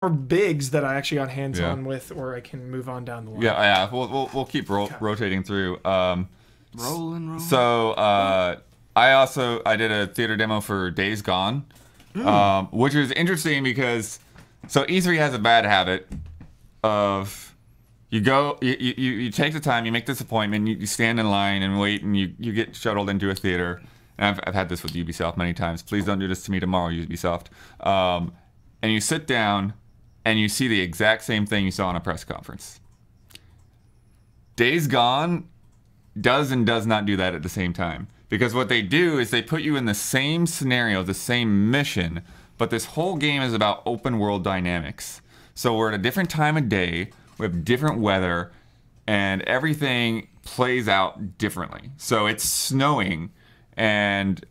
more bigs that I actually got hands on with, or I can move on down the line. Yeah. We'll keep rotating through. Rolling. So I did a theater demo for Days Gone, which was interesting because E3 has a bad habit of you take the time, you make this appointment, you stand in line and wait, and you get shuttled into a theater. And I've had this with Ubisoft many times. Please don't do this to me tomorrow, Ubisoft. And you sit down and you see the exact same thing you saw in a press conference. Days Gone does and does not do that at the same time. Because what they do is they put you in the same scenario, the same mission, but this whole game is about open world dynamics. So we're at a different time of day, we have different weather, and everything plays out differently. So it's snowing, and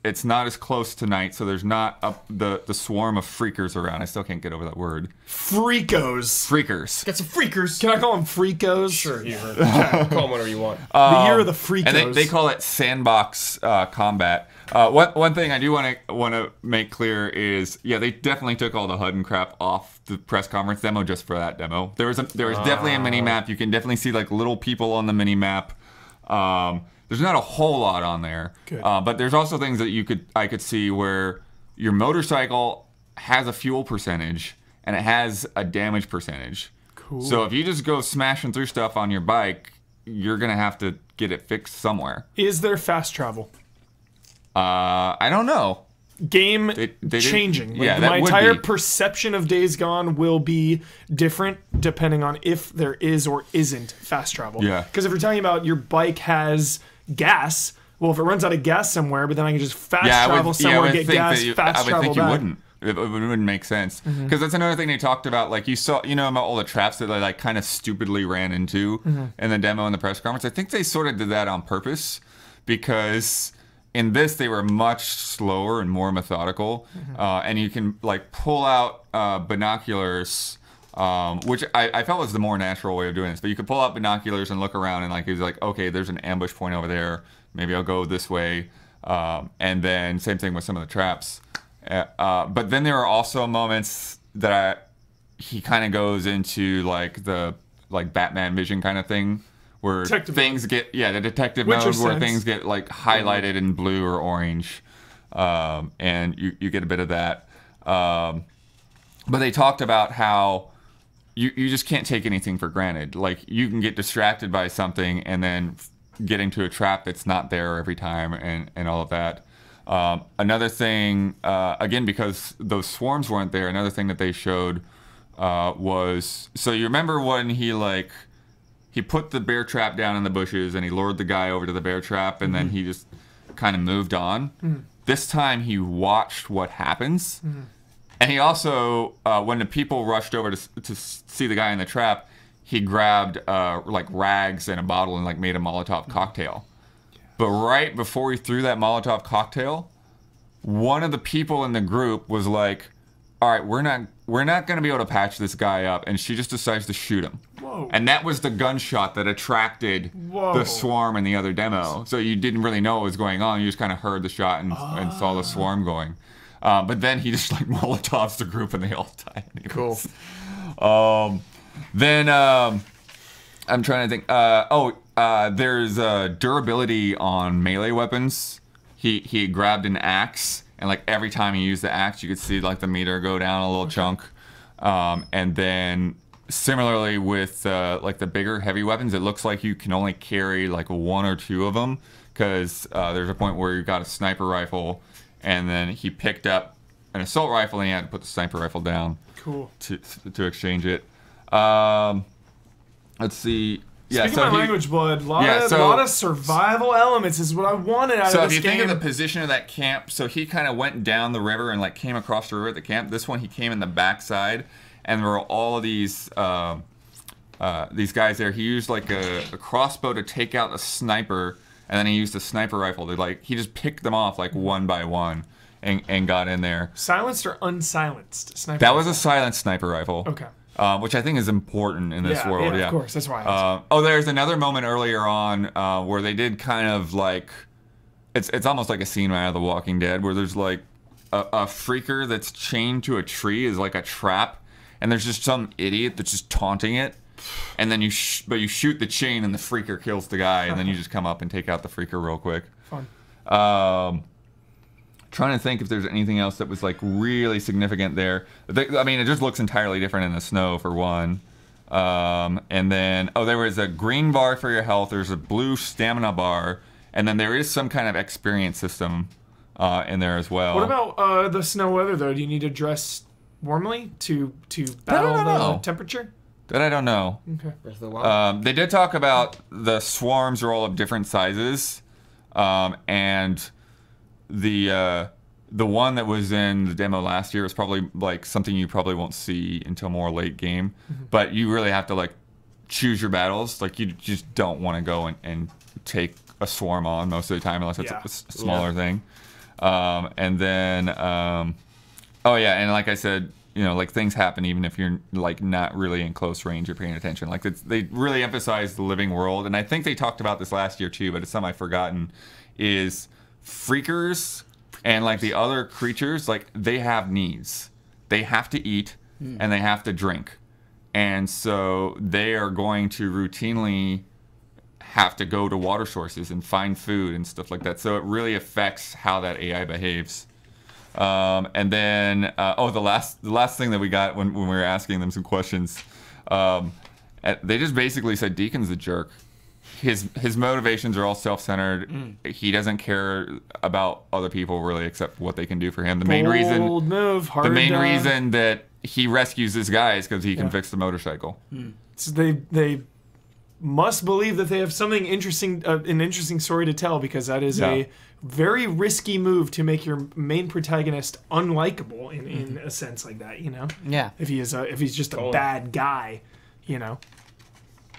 it's not as close tonight, so there's not the swarm of freakers around. I still can't get over that word. Freakos. Freakers. Got some freakers. Can I call them freakos? Sure, you call them whatever you want. The year of the freakos. And they call it sandbox combat. One thing I do want to make clear is, yeah, they definitely took all the HUD and crap off the press conference demo just for that demo. There was definitely a mini map. You can definitely see like little people on the mini map. There's not a whole lot on there, but there's also things that I could see where your motorcycle has a fuel percentage and it has a damage percentage. Cool. So if you just go smashing through stuff on your bike, you're gonna have to get it fixed somewhere. Is there fast travel? I don't know. Game changing. Like, my entire perception of Days Gone will be different depending on if there is or isn't fast travel. Yeah. Because if you're talking about your bike has gas, well, if it runs out of gas somewhere, but then I can just fast travel somewhere and get gas, fast travel back. I would think you wouldn't. It wouldn't make sense. Because that's another thing they talked about. Like, you saw, about all the traps that they like kind of stupidly ran into in the demo and the press conference. I think they sort of did that on purpose because in this they were much slower and more methodical. And you can like pull out binoculars, which I felt was the more natural way of doing this. But you could pull out binoculars and look around and like, it was like, okay, there's an ambush point over there. Maybe I'll go this way. And then same thing with some of the traps. But then there are also moments that he kind of goes into like the Batman vision kind of thing, where things get the detective mode where things get like highlighted in blue or orange, and you get a bit of that. But they talked about how you just can't take anything for granted. Like, you can get distracted by something and then get into a trap that's not there every time, and all of that. Another thing, again, because those swarms weren't there, another thing that they showed was, so you remember when he put the bear trap down in the bushes and he lured the guy over to the bear trap, and then he just kind of moved on. This time he watched what happens. And he also, when the people rushed over to see the guy in the trap, he grabbed like rags and a bottle and like made a Molotov cocktail. But right before he threw that Molotov cocktail, one of the people in the group was like, all right, we're not going to be able to patch this guy up. And she just decides to shoot him. Whoa. And that was the gunshot that attracted the swarm in the other demo. So you didn't really know what was going on. You just kind of heard the shot and saw the swarm going. But then he just like Molotovs the group and they all die anyways. Cool. Then I'm trying to think. There's durability on melee weapons. He grabbed an axe, and like every time he used the axe, you could see like the meter go down a little chunk. And then similarly with like the bigger heavy weapons, it looks like you can only carry like one or two of them, because there's a point where you got a sniper rifle, and then he picked up an assault rifle and he had to put the sniper rifle down. Cool. To exchange it. Let's see. Yeah, Speaking of my language, Blood, a lot of survival elements is what I wanted out of this game. So if you think of the position of that camp, so he kind of went down the river and like came across the river at the camp. This one, he came in the backside, and there were all of these guys there. He used like a crossbow to take out a sniper, and then he used a sniper rifle to he just picked them off like one by one and got in there. Silenced or unsilenced sniper That rifle? was a silenced sniper rifle. Okay. Which I think is important in this world. Yeah, of course. That's why I asked. There's another moment earlier on where they did kind of like, it's almost like a scene right out of The Walking Dead, where there's like a freaker that's chained to a tree is like a trap, and there's just some idiot that's just taunting it, and then you shoot the chain and the freaker kills the guy, and then you just come up and take out the freaker real quick. Fun. Trying to think if there's anything else that was like really significant there. I mean, it just looks entirely different in the snow for one. And then, there was a green bar for your health. There's a blue stamina bar, and then there is some kind of experience system in there as well. What about the snow weather though? Do you need to dress warmly to battle the temperature? That I don't know. Okay. They did talk about the swarms are all of different sizes, and the one that was in the demo last year was probably like something you probably won't see until more late game. But you really have to like choose your battles. Like you just don't want to go and take a swarm on most of the time unless it's a smaller thing. And then, and like I said, like things happen even if you're like not really in close range or paying attention. Like they really emphasize the living world, and I think they talked about this last year too, but it's something I've forgotten. Is freakers and like the other creatures, like they have needs. They have to eat and they have to drink, and so they are going to routinely have to go to water sources and find food and stuff like that. So it really affects how that AI behaves. And then, the last thing that we got when we were asking them some questions, they just basically said Deacon's a jerk. His motivations are all self-centered. He doesn't care about other people really, except what they can do for him. The main reason that he rescues this guy is because he can fix the motorcycle. So they must believe that they have something interesting, an interesting story to tell, because that is a very risky move to make your main protagonist unlikable in a sense like that, Yeah. If he's just a bad guy,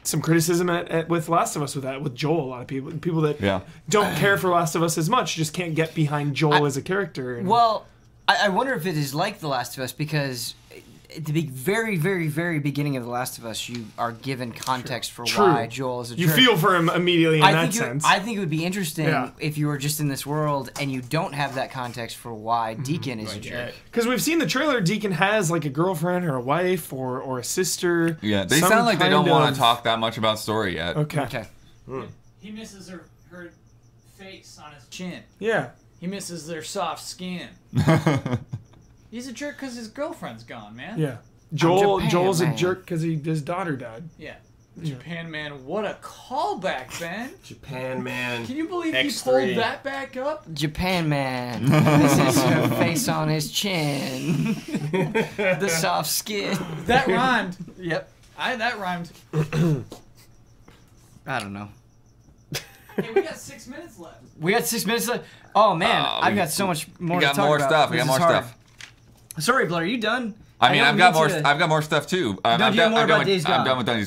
Some criticism with Last of Us with Joel. A lot of people that don't care for Last of Us as much just can't get behind Joel as a character. Well, I wonder if it is like The Last of Us, because at the very, very, very beginning of The Last of Us, you are given context for why Joel is a jerk. You feel for him immediately in that sense. I think it would be interesting if you were just in this world and you don't have that context for why Deacon is a jerk. Because we've seen the trailer, Deacon has like a girlfriend or a wife or a sister. Yeah, they sound like they don't want to talk that much about story yet. Okay. He misses her face on his chin. Yeah. He misses their soft skin. He's a jerk because his girlfriend's gone, man. Yeah. Joel's a jerk because his daughter died. Yeah. Japan Man, what a callback, Ben. Japan Man. Can you believe X3. he pulled that back up? Japan Man. This is her face on his chin. The soft skin. That rhymed. Yep. That rhymed. I don't know. Hey, we got 6 minutes left. We got 6 minutes left? Oh, man. I've got so much more to talk about. We got more stuff. Sorry, Blood, are you done? I mean, I've got more stuff too. I'm done with Days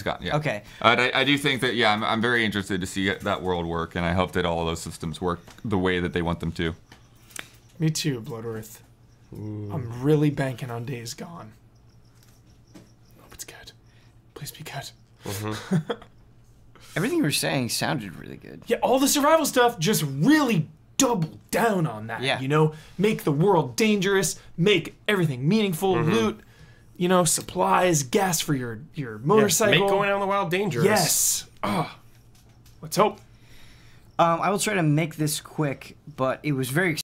Gone. Yeah. Okay. I do think that I'm very interested to see that world work, and I hope that all of those systems work the way that they want them to. Me too, Bloodworth. I'm really banking on Days Gone. Hope it's good. Please be good. Everything you were saying sounded really good. Yeah, all the survival stuff just really double down on that. Yeah. Make the world dangerous, make everything meaningful, loot, supplies, gas for your motorcycle. Make going out in the wild dangerous. Yes. Let's hope. I will try to make this quick, but it was very